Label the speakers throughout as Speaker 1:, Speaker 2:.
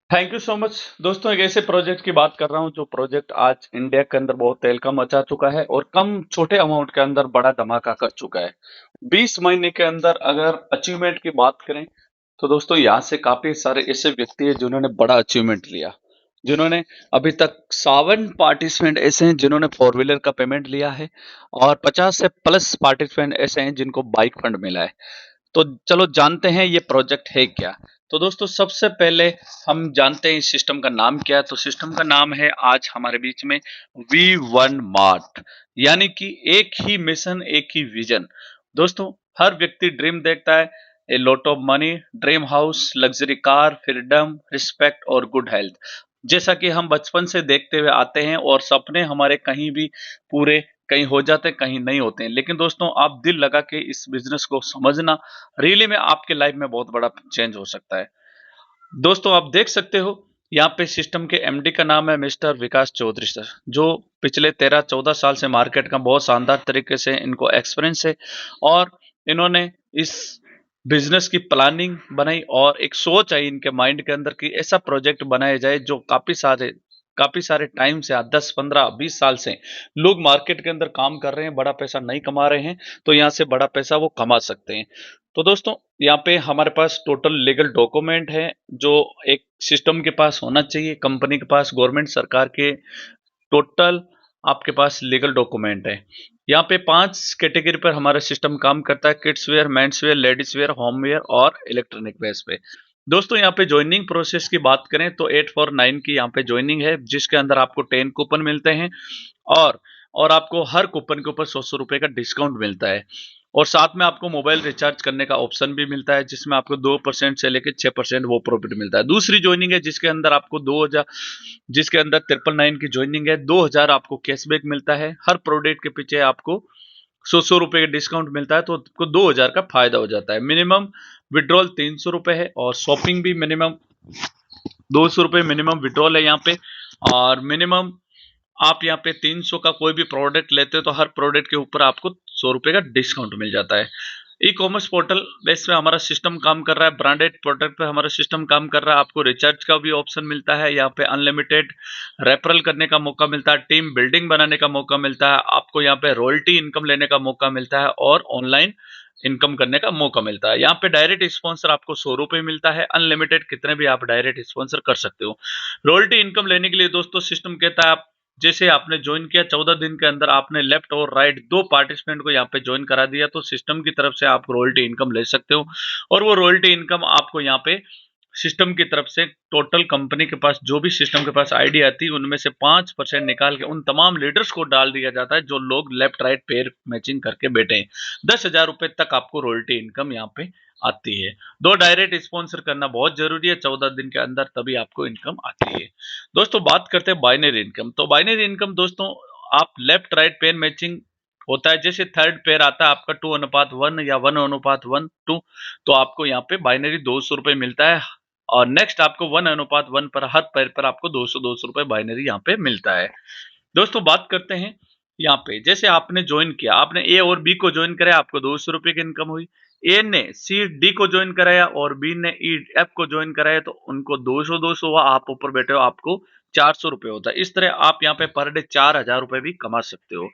Speaker 1: Thank you so much दोस्तों। एक ऐसे प्रोजेक्ट की बात कर रहा हूँ जो प्रोजेक्ट आज इंडिया के अंदर बहुत तहलका मचा चुका है और कम छोटे अमाउंट के अंदर बड़ा धमाका कर चुका है। 20 महीने के अंदर अगर अचीवमेंट की बात करें तो दोस्तों यहाँ से काफी सारे ऐसे व्यक्ति हैं जिन्होंने बड़ा अचीवमेंट लिया, जिन्होंने अभी तक 52 पार्टिसिपेंट ऐसे हैं जिन्होंने फोर व्हीलर का पेमेंट लिया है और 50 से प्लस पार्टिसिपेंट ऐसे हैं जिनको बाइक फंड मिला है। तो चलो जानते हैं ये प्रोजेक्ट है क्या। तो दोस्तों सबसे पहले हम जानते हैं इस सिस्टम का नाम क्या है। तो सिस्टम का नाम है आज हमारे बीच में V1 मार्ट, यानी कि एक ही मिशन एक ही विजन। दोस्तों हर व्यक्ति ड्रीम देखता है, a lot of money, dream house, luxury car, freedom, respect और गुड हेल्थ। जैसा कि हम बचपन से देखते हुए आते हैं और सपने हमारे कहीं भी पूरे कहीं हो जाते हैं कहीं नहीं होते हैं। लेकिन दोस्तों आप दिल लगा के इस बिजनेस को समझना, रियली में आपके लाइफ में बहुत बड़ा चेंज हो सकता है। दोस्तों आप देख सकते हो यहाँ पे सिस्टम के एमडी का नाम है मिस्टर विकास चौधरी सर, जो पिछले 13-14 साल से मार्केट का बहुत शानदार तरीके से इनको एक्सपीरियंस है और इन्होंने इस बिजनेस की प्लानिंग बनाई और एक सोच आई इनके माइंड के अंदर कि ऐसा प्रोजेक्ट बनाया जाए जो काफी सारे टाइम से 10-15-20 साल से लोग मार्केट के अंदर काम कर रहे हैं, बड़ा पैसा नहीं कमा रहे हैं, तो यहाँ से बड़ा पैसा वो कमा सकते हैं। तो दोस्तों यहाँ पे हमारे पास टोटल लीगल डॉक्यूमेंट है जो एक सिस्टम के पास होना चाहिए, कंपनी के पास, गवर्नमेंट सरकार के टोटल आपके पास लीगल डॉक्यूमेंट है। यहाँ पे 5 कैटेगरी पर हमारा सिस्टम काम करता है, kids wear, men's wear, ladies wear, home wear और इलेक्ट्रॉनिक वेयर पे। दोस्तों यहाँ पे ज्वाइनिंग प्रोसेस की बात करें तो 849 की यहाँ पे ज्वाइनिंग है, जिसके अंदर आपको 10 कूपन मिलते हैं और आपको हर कूपन के ऊपर 100 रुपए का डिस्काउंट मिलता है और साथ में आपको मोबाइल रिचार्ज करने का ऑप्शन भी मिलता है, जिसमें आपको 2% से लेकर 6% वो प्रॉफिट मिलता है। दूसरी ज्वाइनिंग है जिसके अंदर आपको 2000, जिसके अंदर 999 की ज्वाइनिंग है, 2000 आपको कैशबैक मिलता है, हर प्रोडक्ट के पीछे आपको 100 रुपए का डिस्काउंट मिलता है, तो आपको 2000 का फायदा हो जाता है। मिनिमम विड्रॉल 300 रुपए है और शॉपिंग भी मिनिमम 200 रुपए मिनिमम विड्रॉल है यहाँ पे। और मिनिमम आप यहाँ पे 300 का कोई भी प्रोडक्ट लेते हो तो हर प्रोडक्ट के ऊपर आपको 100 रुपए का डिस्काउंट मिल जाता है। ई कॉमर्स पोर्टल बेस पे हमारा सिस्टम काम कर रहा है, ब्रांडेड प्रोडक्ट पे हमारा सिस्टम काम कर रहा है। आपको रिचार्ज का भी ऑप्शन मिलता है, यहाँ पे अनलिमिटेड रेफरल करने का मौका मिलता है, टीम बिल्डिंग बनाने का मौका मिलता है, आपको यहाँ पे रॉयल्टी इनकम लेने का मौका मिलता है और ऑनलाइन इनकम करने का मौका मिलता है। यहाँ पे डायरेक्ट स्पॉन्सर आपको 100 रुपए मिलता है, अनलिमिटेड कितने भी आप डायरेक्ट स्पॉन्सर कर सकते हो। रॉयल्टी इनकम लेने के लिए दोस्तों सिस्टम कहता है आप जैसे आपने ज्वाइन किया 14 दिन के अंदर आपने लेफ्ट और राइट दो पार्टिसिपेंट को यहाँ पे ज्वाइन करा दिया, तो सिस्टम की तरफ से आप रॉयल्टी इनकम ले सकते हो और वो रॉयल्टी इनकम आपको यहाँ पे सिस्टम की तरफ से टोटल कंपनी के पास जो भी सिस्टम के पास आईडी आती है उनमें से 5% निकाल के उन तमाम लीडर्स को डाल दिया जाता है जो लोग लेफ्ट राइट पेयर मैचिंग करके बैठे हैं। 10,000 रुपए तक आपको रॉयल्टी इनकम यहाँ पे आती है। दो डायरेक्ट स्पॉन्सर करना बहुत जरूरी है 14 दिन के अंदर, तभी आपको इनकम आती है। दोस्तों बात करते हैं बाइनरी इनकम। तो बाइनरी इनकम दोस्तों आप लेफ्ट राइट पेयर मैचिंग होता है, जैसे थर्ड पेयर आता है आपका 2:1 या 1:2, तो आपको यहाँ पे बाइनरी 200 रुपए मिलता है और नेक्स्ट आपको 1:1 पर हर पैर पर आपको 200 रुपए बाइनरी यहाँ पे मिलता है। दोस्तों बात करते हैं यहाँ पे, जैसे आपने ज्वाइन किया, आपने ए और बी को ज्वाइन कराया, आपको 200 रुपए की इनकम हुई। ए ने सी डी को ज्वाइन कराया और बी ने ई एफ को ज्वाइन कराया, तो उनको 200 हुआ, आप ऊपर बैठे हो आपको 400 रुपए होता है। इस तरह आप यहाँ पे पर डे 4000 रुपए भी कमा सकते हो।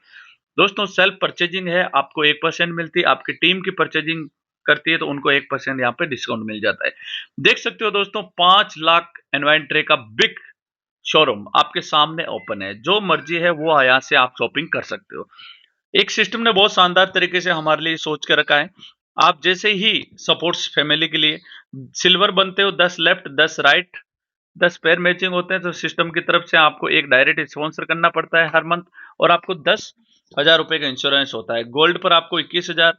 Speaker 1: दोस्तों सेल्फ परचेजिंग है, आपको 1% मिलती है, आपकी टीम की परचेजिंग करती है तो उनको 1% यहाँ पे डिस्काउंट मिल जाता है। देख सकते हो दोस्तों 5 लाख इन्वेंट्री का बिग शोरूम आपके सामने ओपन है, जो मर्जी है वो यहाँ से आप शॉपिंग कर सकते हो। एक सिस्टम ने बहुत शानदार तरीके से हमारे लिए सोच के रखा है। आप जैसे ही सपोर्ट्स फैमिली के लिए सिल्वर बनते हो, 10 लेफ्ट 10 राइट 10 पेयर मैचिंग होते हैं, तो सिस्टम की तरफ से आपको एक डायरेक्ट स्पॉन्सर करना पड़ता है हर मंथ और आपको 10,000 रुपए का इंश्योरेंस होता है। गोल्ड पर आपको 21,000,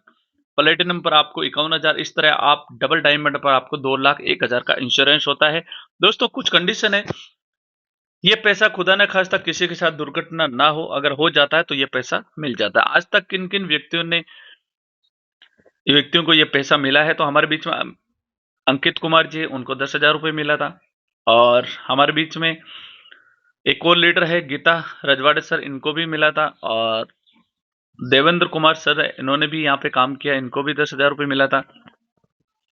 Speaker 1: प्लेटिनम पर आपको 51,000, इस तरह आप डबल डायमंड पर आपको 2,01,000 का इंश्योरेंस होता है। दोस्तों कुछ कंडीशन है, ये पैसा खुदा न खास्ता किसी के साथ दुर्घटना ना हो, अगर हो जाता है तो ये पैसा मिल जाता है। आज तक किन किन व्यक्तियों को ये पैसा मिला है, तो हमारे बीच में अंकित कुमार जी उनको 10,000 रुपए मिला था और हमारे बीच में एक और लीडर है गीता रजवाड़े सर, इनको भी मिला था और देवेंद्र कुमार सर इन्होंने भी यहाँ पे काम किया, इनको भी 10,000 रुपए मिला था।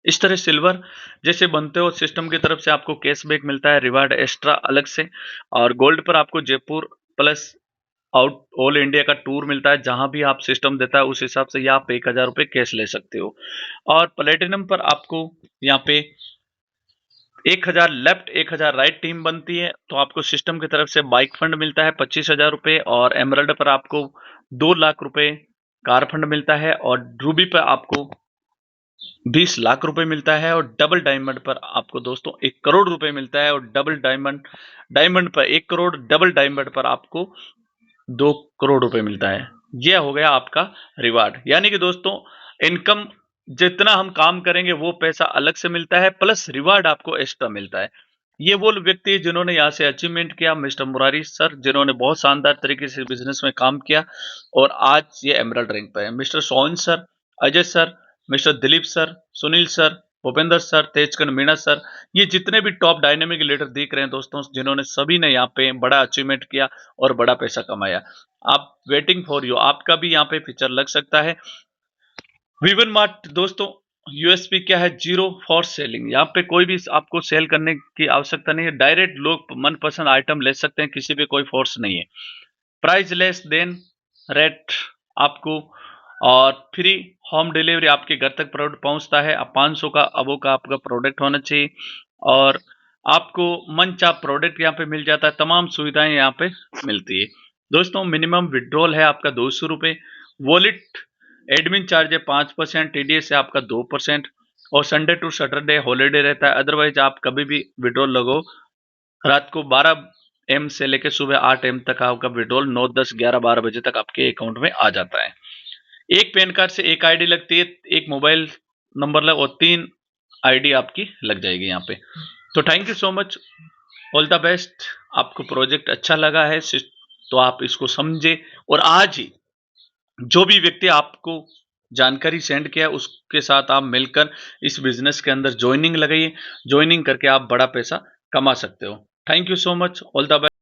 Speaker 1: इस तरह सिल्वर जैसे बनते हो सिस्टम की तरफ से आपको कैशबैक मिलता है, रिवार्ड एक्स्ट्रा अलग से। और गोल्ड पर आपको Jaipur plus out all India का टूर मिलता है, जहां भी आप सिस्टम देता है उस हिसाब से, या आप 1000 रुपये कैश ले सकते हो। और प्लेटिनम पर आपको यहाँ पे 1000 लेफ्ट 1000 राइट टीम बनती है, तो आपको सिस्टम की तरफ से बाइक फंड मिलता है 25,000 रुपये। और एमरल्ड पर आपको 2 लाख रुपए कार फंड मिलता है। और रूबी पर आपको 20 लाख रुपए मिलता है। और डबल डायमंड पर आपको दोस्तों 1 करोड़ रुपए मिलता है। और डबल डायमंड डायमंड पर 1 करोड़, डबल डायमंड पर आपको 2 करोड़ रुपए मिलता है। यह हो गया आपका रिवार्ड। यानी कि दोस्तों इनकम जितना हम काम करेंगे वो पैसा अलग से मिलता है, प्लस रिवार्ड आपको एक्स्ट्रा मिलता है। ये वो व्यक्ति है जिन्होंने यहाँ से अचीवमेंट किया, मिस्टर मुरारी सर, जिन्होंने बहुत शानदार तरीके से बिजनेस में काम किया और आज ये एमरल्ड रैंक पे है। Mister Sohan sir, Ajay sir, mister Dilip sir, Sunil sir, Bhupendra sir, Tejkan Meena sir, ये जितने भी टॉप डायनेमिक लीडर दिख रहे हैं दोस्तों, जिन्होंने सभी ने यहाँ पे बड़ा अचीवमेंट किया और बड़ा पैसा कमाया। आप वेटिंग फॉर यू, आपका भी यहाँ पे फीचर लग सकता है। विवन मार्ट दोस्तों यूएसपी क्या है? Zero for selling. यहाँ पे कोई भी आपको सेल करने की आवश्यकता नहीं है, डायरेक्ट लोग मनपसंद आइटम ले सकते हैं, किसी पे कोई फोर्स नहीं है। प्राइस लेस देन रेट आपको, और फ्री होम डिलीवरी आपके घर तक प्रोडक्ट पहुंचता है। अब 500 का अबो का आपका प्रोडक्ट होना चाहिए और आपको मनचाह प्रोडक्ट यहाँ पे मिल जाता है। तमाम सुविधाएं यहाँ पे मिलती है दोस्तों। मिनिमम विड्रॉल है आपका 200 रुपये। वॉलेट एडमिन चार्ज है 5%, टीडीएस है आपका 2%। और संडे टू सैटरडे हॉलीडे रहता है। अदरवाइज आप कभी भी विड्रॉल लगो, रात को 12 एम से लेकर सुबह 8 एम तक आपका विड्रॉल 9, 10, 11, 12 बजे तक आपके अकाउंट में आ जाता है। एक पैन कार्ड से एक आईडी लगती है, एक मोबाइल नंबर लग, और 3 आईडी आपकी लग जाएगी यहाँ पे। तो thank you so much, all the best. आपको प्रोजेक्ट अच्छा लगा है तो आप इसको समझे, और आज ही जो भी व्यक्ति आपको जानकारी सेंड किया उसके साथ आप मिलकर इस बिजनेस के अंदर ज्वाइनिंग लगाइए। ज्वाइनिंग करके आप बड़ा पैसा कमा सकते हो। Thank you so much, all the best.